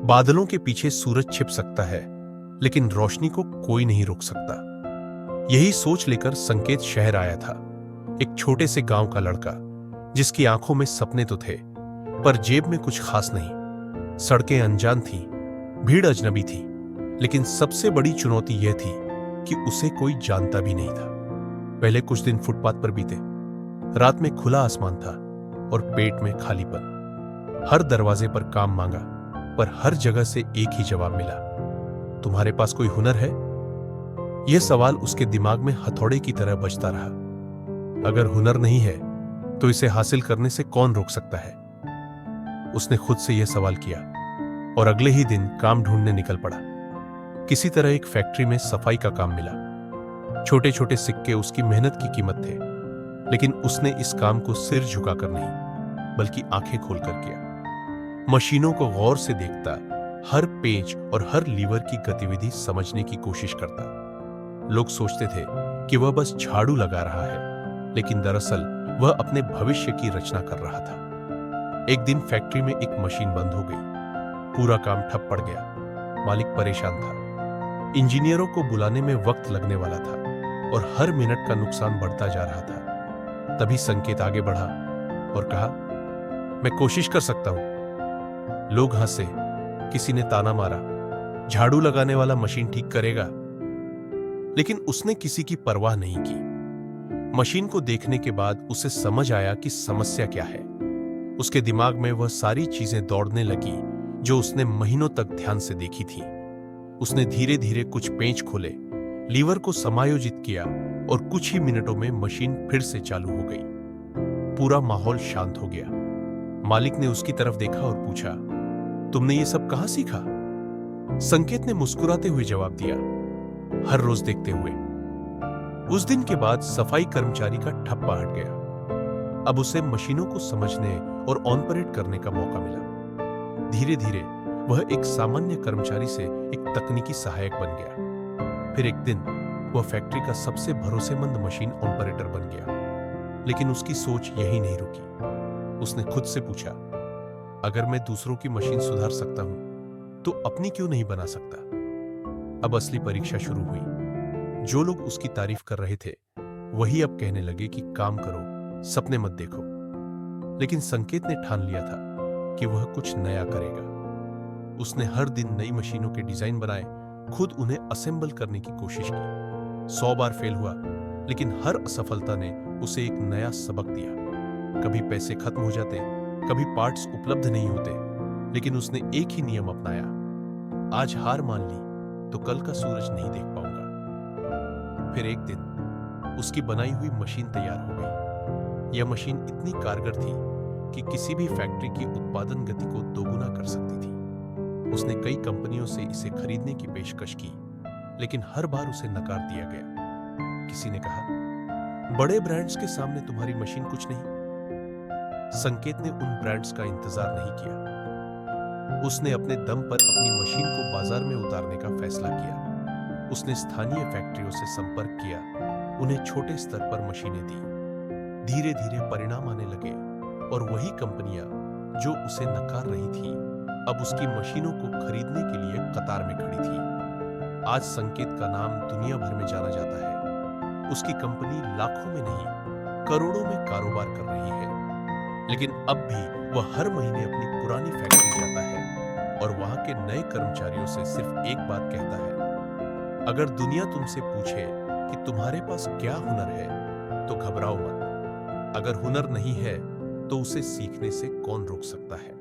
बादलों के पीछे सूरज छिप सकता है, लेकिन रोशनी को कोई नहीं रोक सकता। यही सोच लेकर संकेत शहर आया था। एक छोटे से गांव का लड़का, जिसकी आंखों में सपने तो थे, पर जेब में कुछ खास नहीं। सड़कें अनजान थीं, भीड़ अजनबी थी, लेकिन सबसे बड़ी चुनौती यह थी कि उसे कोई जानता भी नहीं था। पहले कुछ दिन फुटपाथ पर बीते। रात में खुला आसमान था और पेट में खालीपन। हर दरवाजे पर काम मांगा, पर हर जगह से एक ही जवाब मिला, तुम्हारे पास कोई हुनर है? यह सवाल उसके दिमाग में हथौड़े की तरह बजता रहा। अगर हुनर नहीं है तो इसे हासिल करने से कौन रोक सकता है? उसने खुद से यह सवाल किया और अगले ही दिन काम ढूंढने निकल पड़ा। किसी तरह एक फैक्ट्री में सफाई का काम मिला। छोटे छोटे सिक्के उसकी मेहनत की कीमत थे, लेकिन उसने इस काम को सिर झुकाकर नहीं, बल्कि आंखें खोलकर किया। मशीनों को गौर से देखता, हर पेंच और हर लीवर की गतिविधि समझने की कोशिश करता। लोग सोचते थे कि वह बस झाड़ू लगा रहा है, लेकिन दरअसल वह अपने भविष्य की रचना कर रहा था। एक दिन फैक्ट्री में एक मशीन बंद हो गई। पूरा काम ठप पड़ गया। मालिक परेशान था। इंजीनियरों को बुलाने में वक्त लगने वाला था और हर मिनट का नुकसान बढ़ता जा रहा था। तभी संकेत आगे बढ़ा और कहा, मैं कोशिश कर सकता हूं। लोग हंसे, किसी ने ताना मारा, झाड़ू लगाने वाला मशीन ठीक करेगा। लेकिन उसने किसी की परवाह नहीं की। मशीन को देखने के बाद उसे समझ आया कि समस्या क्या है। उसके दिमाग में वह सारी चीजें दौड़ने लगी जो उसने महीनों तक ध्यान से देखी थी। उसने धीरे धीरे कुछ पेंच खोले, लीवर को समायोजित किया और कुछ ही मिनटों में मशीन फिर से चालू हो गई। पूरा माहौल शांत हो गया। मालिक ने उसकी तरफ देखा और पूछा, तुमने ये सब कहां सीखा? संकेत ने मुस्कुराते हुए जवाब दिया, हर रोज देखते हुए। उस दिन के बाद सफाई कर्मचारी का ठप्पा हट गया। अब उसे मशीनों को समझने और ऑपरेट करने का मौका मिला। धीरे धीरे वह एक सामान्य कर्मचारी से एक तकनीकी सहायक बन गया। फिर एक दिन वह फैक्ट्री का सबसे भरोसेमंद मशीन ऑपरेटर बन गया। लेकिन उसकी सोच यही नहीं रुकी। उसने खुद से पूछा, अगर मैं दूसरों की मशीन सुधार सकता हूं तो अपनी क्यों नहीं बना सकता? अब असली परीक्षा शुरू हुई। जो लोग उसकी तारीफ कर रहे थे, वही अब कहने लगे कि काम करो, सपने मत देखो। लेकिन संकेत ने ठान लिया था कि वह कुछ नया करेगा। उसने हर दिन नई मशीनों के डिजाइन बनाए, खुद उन्हें असेंबल करने की कोशिश की। 100 बार फेल हुआ, लेकिन हर असफलता ने उसे एक नया सबक दिया। कभी पैसे खत्म हो जाते, कभी पार्ट्स उपलब्ध नहीं होते, लेकिन उसने एक ही नियम अपनाया, आज हार मान ली तो कल का सूरज नहीं देख पाऊंगा। फिर एक दिन उसकी बनाई हुई मशीन तैयार हो गई। यह मशीन इतनी कारगर थी कि किसी भी फैक्ट्री की उत्पादन गति को दोगुना कर सकती थी। उसने कई कंपनियों से इसे खरीदने की पेशकश की, लेकिन हर बार उसे नकार दिया गया। किसी ने कहा, बड़े ब्रांड्स के सामने तुम्हारी मशीन कुछ नहीं। संकेत ने उन ब्रांड्स का इंतजार नहीं किया। उसने अपने दम पर अपनी मशीन को बाजार में उतारने का फैसला किया। उसने स्थानीय फैक्ट्रियों से संपर्क किया, उन्हें छोटे स्तर पर मशीनें दी। धीरे धीरे परिणाम आने लगे और वही कंपनियां जो उसे नकार रही थी, अब उसकी मशीनों को खरीदने के लिए कतार में खड़ी थी। आज संकेत का नाम दुनिया भर में जाना जाता है। उसकी कंपनी लाखों में नहीं, करोड़ों में कारोबार कर रही है। लेकिन अब भी वह हर महीने अपनी पुरानी फैक्ट्री जाता है और वहां के नए कर्मचारियों से सिर्फ एक बात कहता है, अगर दुनिया तुमसे पूछे कि तुम्हारे पास क्या हुनर है तो घबराओ मत। अगर हुनर नहीं है तो उसे सीखने से कौन रोक सकता है?